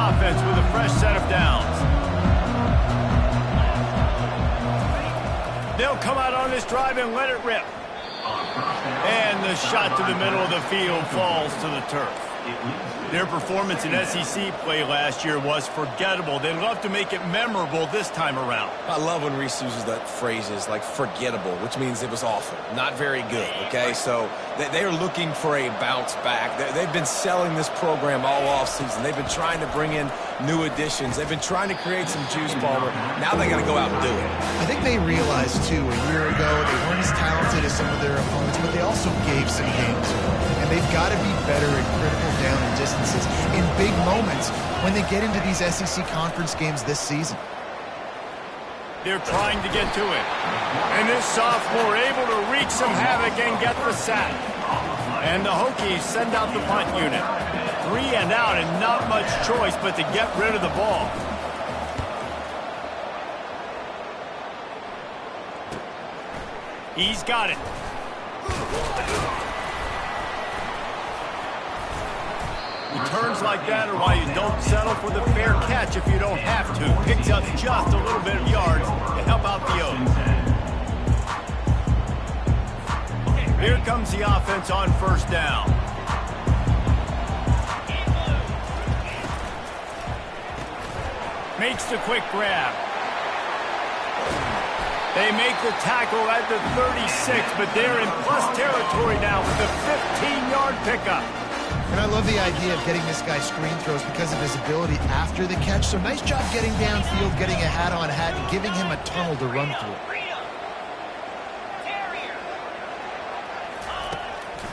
offense with a fresh set of downs. They'll come out on this drive and let it rip. And the shot to the middle of the field falls to the turf. Their performance in SEC play last year was forgettable. They'd love to make it memorable this time around. I love when Reese uses that phrases like forgettable, which means it was awful, not very good, okay? So they are looking for a bounce back. They've been selling this program all offseason. They've been trying to bring in new additions. They've been trying to create some juice, Palmer. Now they got to go out and do it. I think they realized, too, a year ago they weren't as talented as some of their opponents, but they also gave some games. And they've got to be better at critical down and distances in big moments when they get into these SEC conference games this season. They're trying to get to it. And this sophomore able to wreak some havoc and get the sack. And the Hokies send out the punt unit. 3 and out and not much choice but to get rid of the ball. He's got it. Returns like that are why you don't settle for the fair catch if you don't have to. Picks up just a little bit of yards to help out the O's. Here comes the offense on first down. Makes the quick grab. They make the tackle at the 36, but they're in plus territory now with a 15-yard pickup. And I love the idea of getting this guy screen throws because of his ability after the catch. So nice job getting downfield, getting a hat-on-hat, and giving him a tunnel to run through.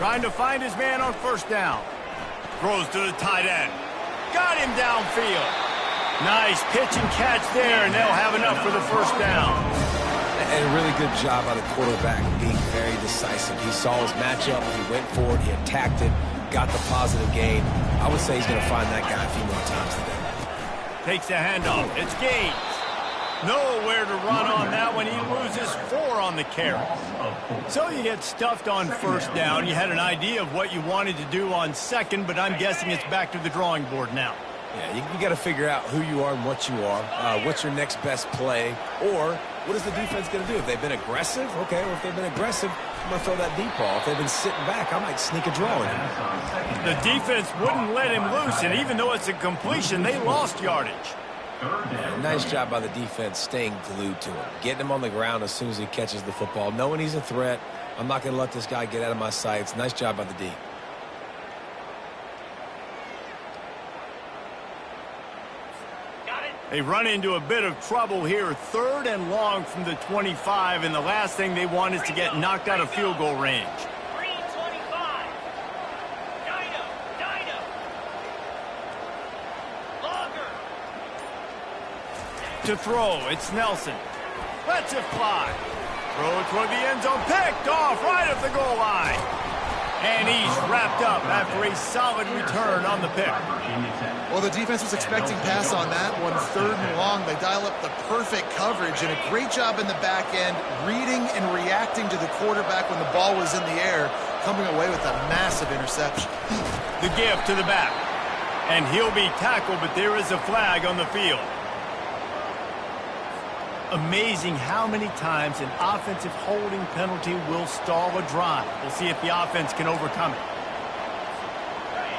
Trying to find his man on first down. Throws to the tight end. Got him downfield. Nice pitch and catch there, and they'll have enough for the first down. And a really good job by the quarterback being very decisive. He saw his matchup, he went for it, he attacked it, got the positive gain. I would say he's going to find that guy a few more times today. Takes the handoff. It's Gaines. Nowhere to run on that one. He loses 4 on the carry. So you get stuffed on first down. You had an idea of what you wanted to do on second, but I'm guessing it's back to the drawing board now. Yeah, you got to figure out who you are and what you are. What's your next best play? Or what is the defense going to do? If they've been aggressive, okay, well, if they've been aggressive, I'm going to throw that deep ball. If they've been sitting back, I might sneak a draw in. The defense wouldn't let him loose, and even though it's a completion, they lost yardage. Yeah, nice job by the defense staying glued to him, getting him on the ground as soon as he catches the football, knowing he's a threat. I'm not going to let this guy get out of my sights. Nice job by the D. They run into a bit of trouble here. 3rd and long from the 25, and the last thing they want is to get knocked out of field goal range. Green 25. Dino. Longer. To throw, it's Nelson. Lets it fly. Throw toward the end zone. Picked off right at the goal line. And he's wrapped up after a solid return on the pick. Well, the defense was expecting pass on that one. 3rd and long. They dial up the perfect coverage and a great job in the back end, reading and reacting to the quarterback when the ball was in the air, coming away with a massive interception. The give to the back. And he'll be tackled, but there is a flag on the field. Amazing how many times an offensive holding penalty will stall a drive. We'll see if the offense can overcome it.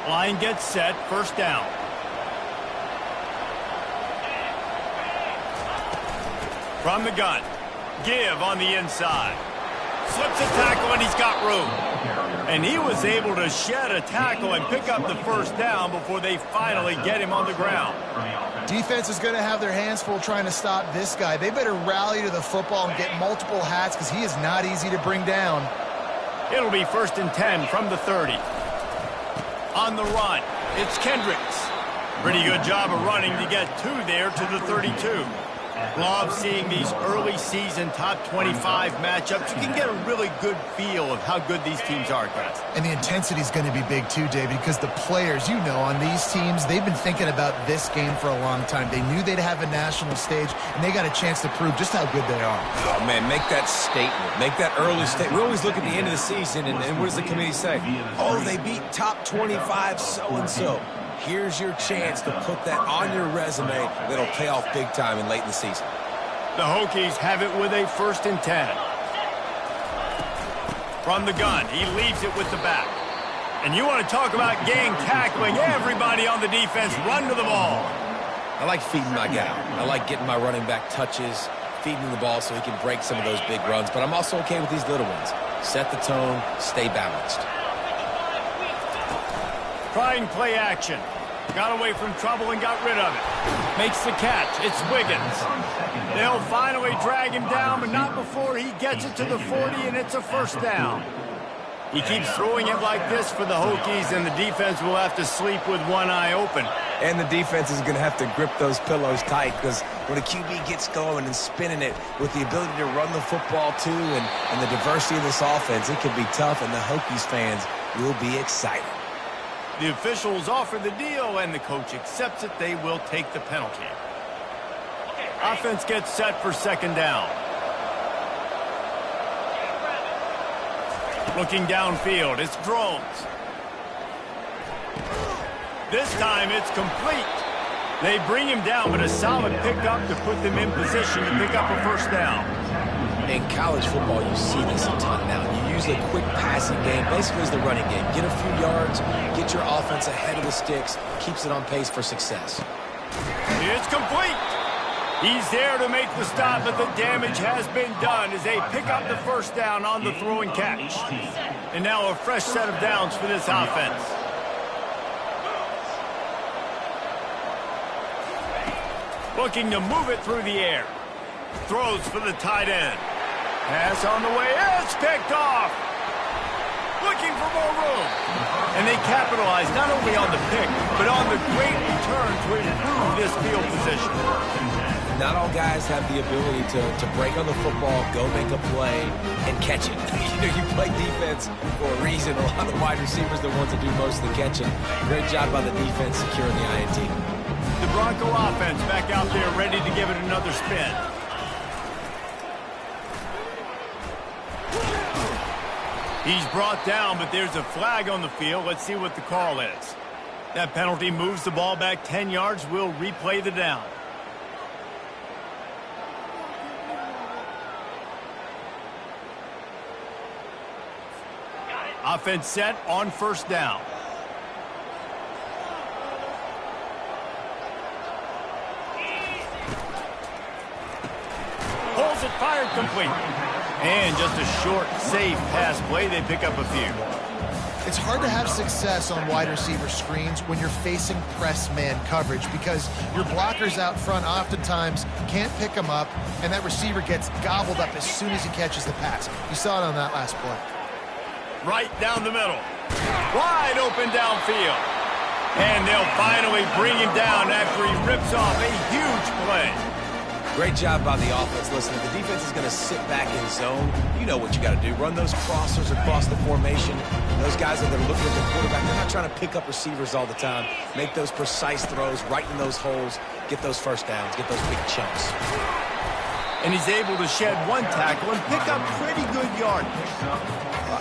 Line gets set, first down. From the gun, give on the inside. Slips a tackle and he's got room. And he was able to shed a tackle and pick up the first down before they finally get him on the ground. Defense is going to have their hands full trying to stop this guy. They better rally to the football and get multiple hats because he is not easy to bring down. It'll be 1st and 10 from the 30. On the run, it's Kendricks. Pretty good job of running to get 2 there to the 32. Love seeing these early season top 25 matchups. You can get a really good feel of how good these teams are, guys. And the intensity is going to be big too, David, because the players, you know, on these teams, they've been thinking about this game for a long time. They knew they'd have a national stage, and they got a chance to prove just how good they are. Oh, man, make that statement. Make that early statement. We always look at the end of the season, and what does the committee say? Oh, they beat top 25 so-and-so. Here's your chance to put that on your resume that'll pay off big time and late in the season. The Hokies have it with a 1st and 10. From the gun, he leaves it with the back. And you want to talk about gang tackling, everybody on the defense run to the ball. I like feeding my guy. I like getting my running back touches, feeding the ball so he can break some of those big runs, but I'm also okay with these little ones. Set the tone, stay balanced. Trying play action. Got away from trouble and got rid of it. Makes the catch. It's Wiggins. They'll finally drag him down, but not before he gets it to the 40, and it's a 1st down. He keeps throwing it like this for the Hokies, and the defense will have to sleep with one eye open. And the defense is going to have to grip those pillows tight because when a QB gets going and spinning it with the ability to run the football too and the diversity of this offense, it can be tough, and the Hokies fans will be excited. The officials offer the deal, and the coach accepts it. They will take the penalty. Offense gets set for 2nd down. Looking downfield, it's Drones. This time it's complete. They bring him down, but a solid pickup to put them in position to pick up a 1st down. In college football, you see this a ton now. You use a quick passing game, basically as the running game. Get a few yards, get your offense ahead of the sticks, keeps it on pace for success. It's complete. He's there to make the stop, but the damage has been done as they pick up the 1st down on the throw and catch. And now a fresh set of downs for this offense. Looking to move it through the air. Throws for the tight end. Pass on the way. It's picked off. Looking for more room. And they capitalize not only on the pick, but on the great return to improve this field position. Not all guys have the ability to break on the football, go make a play, and catch it. You play defense for a reason. A lot of wide receivers are the ones that do most of the catching. Great job by the defense securing the INT. The Bronco offense back out there ready to give it another spin. He's brought down, but there's a flag on the field. Let's see what the call is. That penalty moves the ball back 10 yards. We'll replay the down. Offense set on 1st down. Pulls it, fired, complete. And just a short, safe pass play. They pick up a few. It's hard to have success on wide receiver screens when you're facing press man coverage because your blockers out front oftentimes can't pick them up, and that receiver gets gobbled up as soon as he catches the pass. You saw it on that last play. Right down the middle. Wide open downfield. And they'll finally bring him down after he rips off a huge play. Great job by the offense. Listen, if the defense is going to sit back in zone, you know what you got to do. Run those crossers across the formation. Those guys that are looking at the quarterback, they're not trying to pick up receivers all the time. Make those precise throws right in those holes. Get those 1st downs. Get those big chunks. And he's able to shed one tackle and pick up pretty good yardage.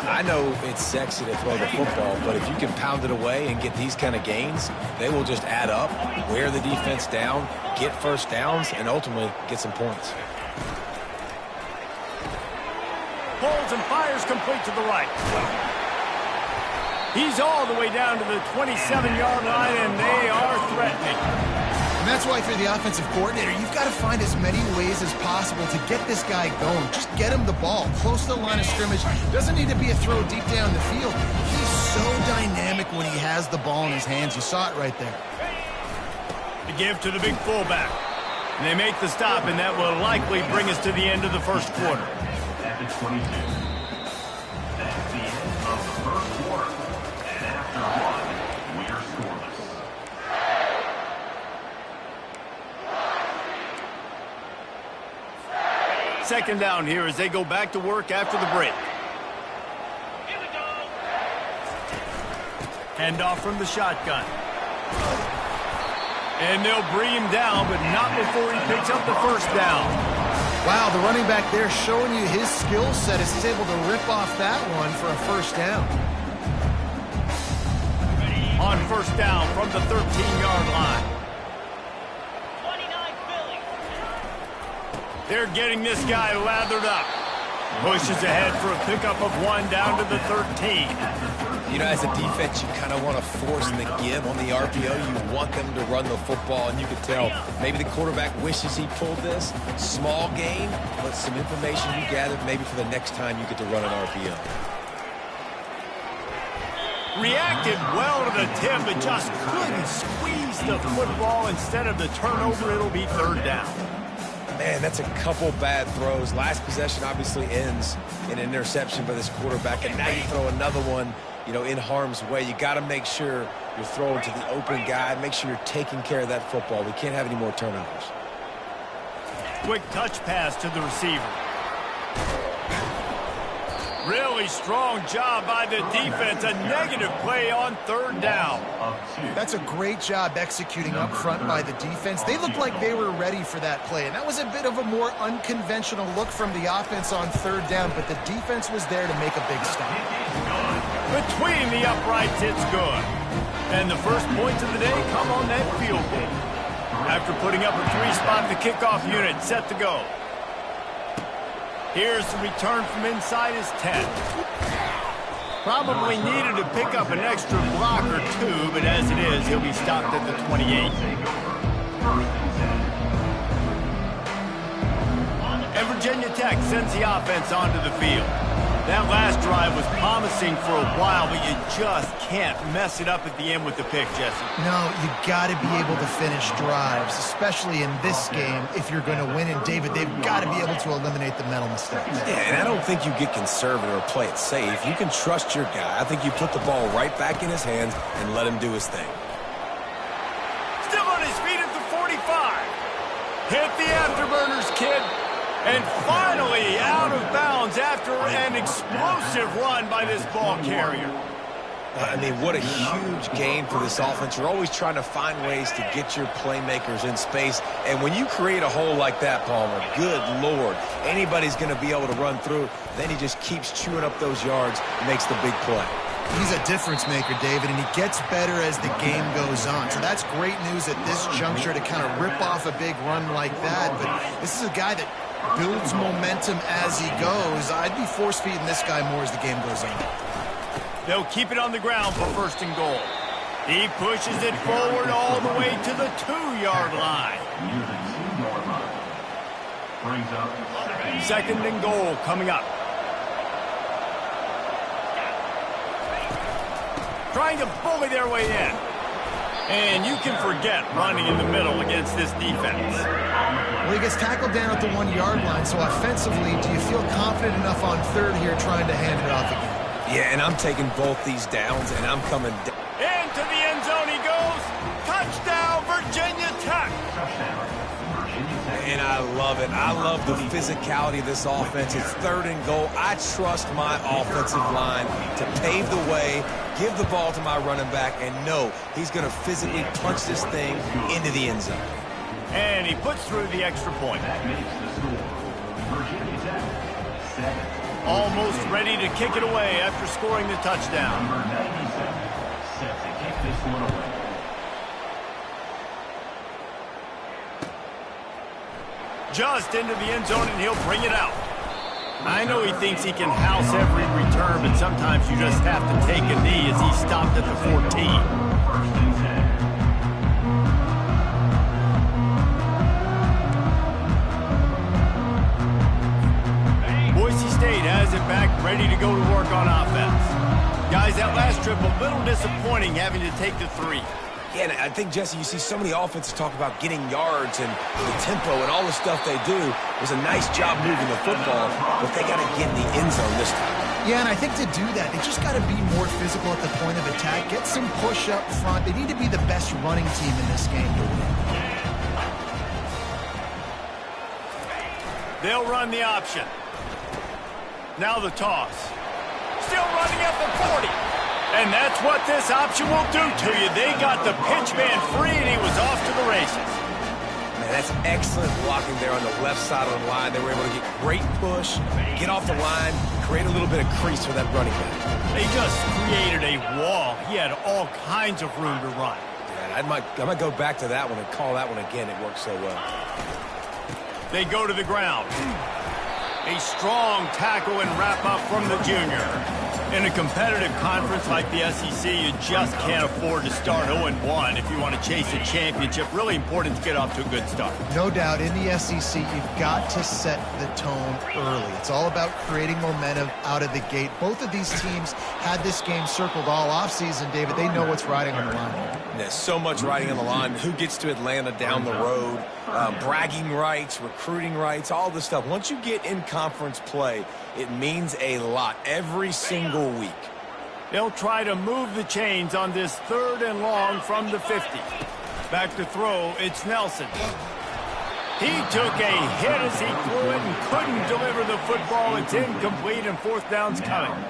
I know it's sexy to throw the football, but if you can pound it away and get these kind of gains, they will just add up, wear the defense down, get 1st downs, and ultimately get some points. Pulls and fires complete to the right. He's all the way down to the 27-yard line, and they are threatening. And that's why if you're the offensive coordinator, you've got to find as many ways as possible to get this guy going. Just get him the ball close to the line of scrimmage. Doesn't need to be a throw deep down the field. He's so dynamic when he has the ball in his hands. You saw it right there. To give to the big fullback. And they make the stop, and that will likely bring us to the end of the 1st quarter. At the 22. That's the end of the 1st quarter. And after one, we are scoreless. 2nd down here as they go back to work after the break. Here we go. Handoff from the shotgun. And they'll bring him down, but not before he picks up the 1st down. Wow, the running back there showing you his skill set as he's able to rip off that one for a 1st down. On first down from the 13-yard line. 29 Philly. They're getting this guy lathered up. Pushes ahead for a pickup of 1 down to the 13. You know, as a defense, you kind of want to force the give on the RPO. You want them to run the football, and you can tell maybe the quarterback wishes he pulled this. Small gain, but some information you gathered maybe for the next time you get to run an RPO. Reacted well to the tip, but just couldn't squeeze the football. Instead of the turnover, it'll be third down. Man, that's a couple bad throws. Last possession obviously ends in an interception by this quarterback, and now you throw another one, you know, in harm's way. You got to make sure you're throwing to the open guy. Make sure you're taking care of that football. We can't have any more turnovers. Quick touch pass to the receiver. Really strong job by the defense. A negative play on third down. That's a great job executing up front by the defense. They looked like they were ready for that play, and that was a bit of a more unconventional look from the offense on third down, but the defense was there to make a big stop. Between the uprights, it's good. And the first points of the day come on that field goal. After putting up a 3-spot, the kickoff unit set to go. Here's the return from inside his 10. Probably needed to pick up an extra block or two, but as it is, he'll be stopped at the 28. And Virginia Tech sends the offense onto the field. That last drive was promising for a while, but you just can't mess it up at the end with the pick, Jesse. No, you got to be able to finish drives, especially in this game. If you're going to win, and David, they've got to be able to eliminate the mental mistakes. Yeah, and I don't think you get conservative or play it safe. You can trust your guy. I think you put the ball right back in his hands and let him do his thing. Still on his feet at the 45. Hit the afterburners, kid. And finally out of bounds after an explosive run by this ball carrier. I mean, what a huge gain for this offense. You're always trying to find ways to get your playmakers in space. And when you create a hole like that, Palmer, good Lord, anybody's going to be able to run through. Then he just keeps chewing up those yards and makes the big play. He's a difference maker, David, and he gets better as the game goes on. So that's great news at this juncture to kind of rip off a big run like that. But this is a guy that builds momentum as he goes. I'd be force-feeding this guy more as the game goes on. They'll keep it on the ground for first and goal. He pushes it forward all the way to the 2-yard line. Second and goal coming up. Trying to bully their way in. And you can forget running in the middle against this defense. Well, he gets tackled down at the 1-yard line, so offensively, do you feel confident enough on third here trying to hand it off again? Yeah, and I'm taking both these downs, and I'm coming down. Into the end zone he goes. Touchdown, Virginia Tech. And I love it. I love the physicality of this offense. It's third and goal. I trust my offensive line to pave the way, give the ball to my running back, and know he's going to physically punch this thing into the end zone. And he puts through the extra point. That makes the score. Virginia Tech, 7. Almost ready to kick it away after scoring the touchdown. Number 97, set to kick this one away. Just into the end zone, and he'll bring it out. I know he thinks he can house every return, but sometimes you just have to take a knee as he stopped at the 14. First and 10. Boise State has it back, ready to go to work on offense. Guys, that last trip, a little disappointing having to take the 3. Yeah, and I think, Jesse, you see so many offenses talk about getting yards and the tempo and all the stuff they do. It was a nice job moving the football, but they got to get in the end zone this time. Yeah, and I think to do that, they just got to be more physical at the point of attack, get some push up front. They need to be the best running team in this game to win. They'll run the option. Now the toss. Still running at the 40. And that's what this option will do to you. They got the pitch man free, and he was off to the races. Man, That's excellent blocking there on the left side of the line. They were able to get great push, get off the line, create a little bit of crease for that running back. They just created a wall. He had all kinds of room to run. Yeah, I might go back to that one and call that one again. It worked so well. They go to the ground. A strong tackle and wrap up from the junior. In a competitive conference like the SEC, you just can't afford to start 0-1 if you want to chase a championship. Really important to get off to a good start. No doubt, in the SEC, you've got to set the tone early. It's all about creating momentum out of the gate. Both of these teams had this game circled all offseason, David. They know what's riding on the line. There's so much riding on the line. Who gets to Atlanta down the road? Bragging rights, recruiting rights, all this stuff. Once you get in conference play, it means a lot every single week. They'll try to move the chains on this 3rd and long from the 50. Back to throw, it's Nelson. He took a hit as he threw it and couldn't deliver the football. It's incomplete and 4th down's coming.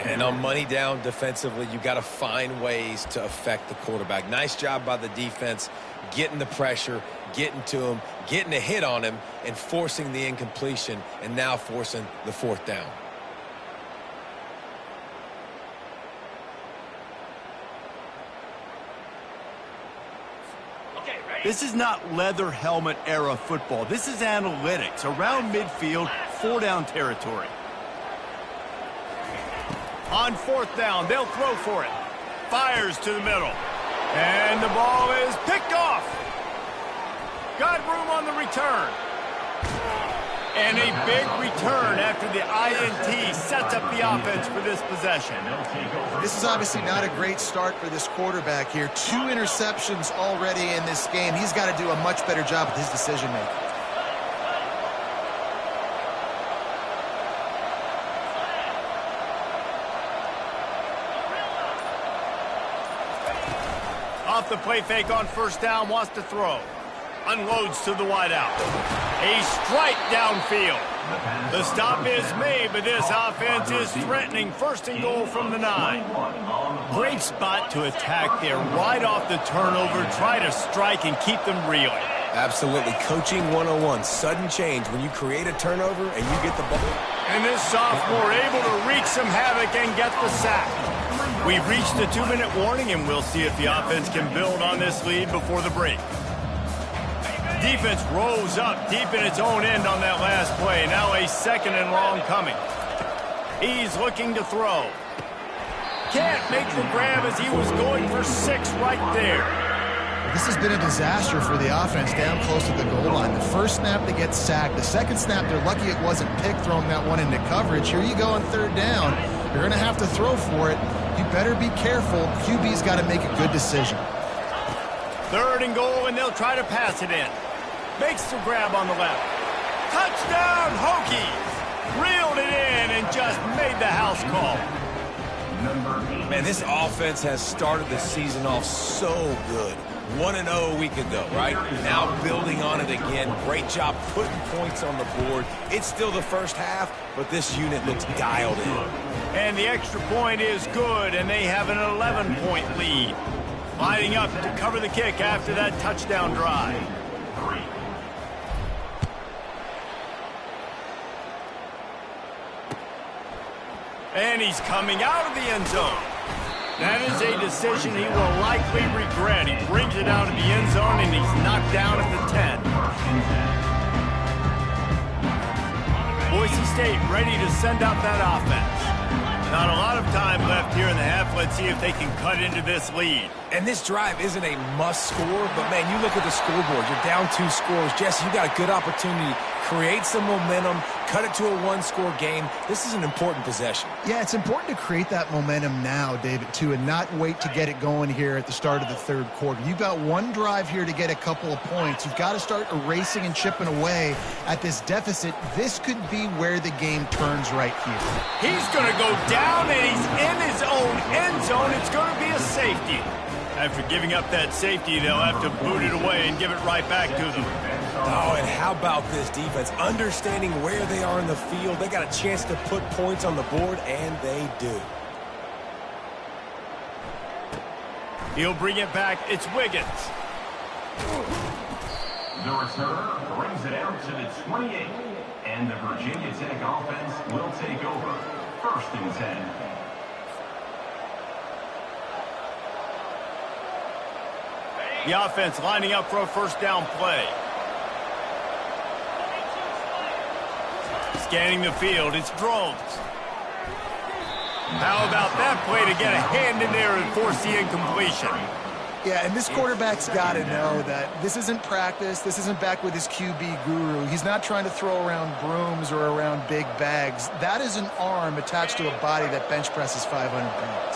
And on money down defensively, you got to find ways to affect the quarterback. Nice job by the defense, getting the pressure, getting to him, getting a hit on him, and forcing the incompletion, and now forcing the 4th down. This is not leather helmet era football. This is analytics. Around midfield, 4 down territory. On 4th down, they'll throw for it. Fires to the middle. And the ball is picked off. Got room on the return. And a big return after the INT sets up the offense for this possession. This is obviously not a great start for this quarterback here. 2 interceptions already in this game. He's got to do a much better job with his decision-making. Off the play fake on 1st down, wants to throw. Unloads to the wideout. A strike downfield. The stop is made, but this offense is threatening 1st and goal from the 9. Great spot to attack there. Right off the turnover, try to strike and keep them reeling. Absolutely. Coaching 101. Sudden change when you create a turnover and you get the ball. And this sophomore able to wreak some havoc and get the sack. We've reached the 2-minute warning, and we'll see if the offense can build on this lead before the break. Defense rose up deep in its own end on that last play. Now a 2nd and long coming. He's looking to throw. Can't make the grab as he was going for 6 right there. This has been a disaster for the offense down close to the goal line. The first snap, they get sacked. The second snap, they're lucky it wasn't picked, throwing that one into coverage. Here you go on 3rd down. You're going to have to throw for it. You better be careful. QB's got to make a good decision. 3rd and goal, and they'll try to pass it in. Makes the grab on the left. Touchdown, Hokies! Reeled it in and just made the house call. Man, this offense has started the season off so good. 1-0 a week ago, right? Now building on it again. Great job putting points on the board. It's still the first half, but this unit looks dialed in. And the extra point is good, and they have an 11-point lead. Lining up to cover the kick after that touchdown drive. And he's coming out of the end zone. That is a decision he will likely regret. He brings it out of the end zone, and he's knocked down at the 10. Boise State ready to send out that offense. Not a lot of time left here in the half. Let's see if they can cut into this lead. And this drive isn't a must score, but man, you look at the scoreboard. You're down 2 scores. Jesse, you got a good opportunity. Create some momentum, cut it to a 1-score game. This is an important possession. Yeah, it's important to create that momentum now, David, too, and not wait to get it going here at the start of the 3rd quarter. You've got 1 drive here to get a couple of points. You've got to start erasing and chipping away at this deficit. This could be where the game turns right here. He's going to go down, and he's in his own end zone. It's going to be a safety. After giving up that safety, they'll have to boot it away and give it right back to them. Oh, and how about this defense? Understanding where they are in the field. They got a chance to put points on the board, and they do. He'll bring it back. It's Wiggins. The returner brings it out to the 28, and the Virginia Tech offense will take over. 1st and 10. The offense lining up for a first down play. Scanning the field, it's Drones. How about that play to get a hand in there and force the incompletion? Yeah, and this quarterback's got to know that this isn't practice. This isn't back with his QB guru. He's not trying to throw around brooms or around big bags. That is an arm attached to a body that bench presses 500 pounds.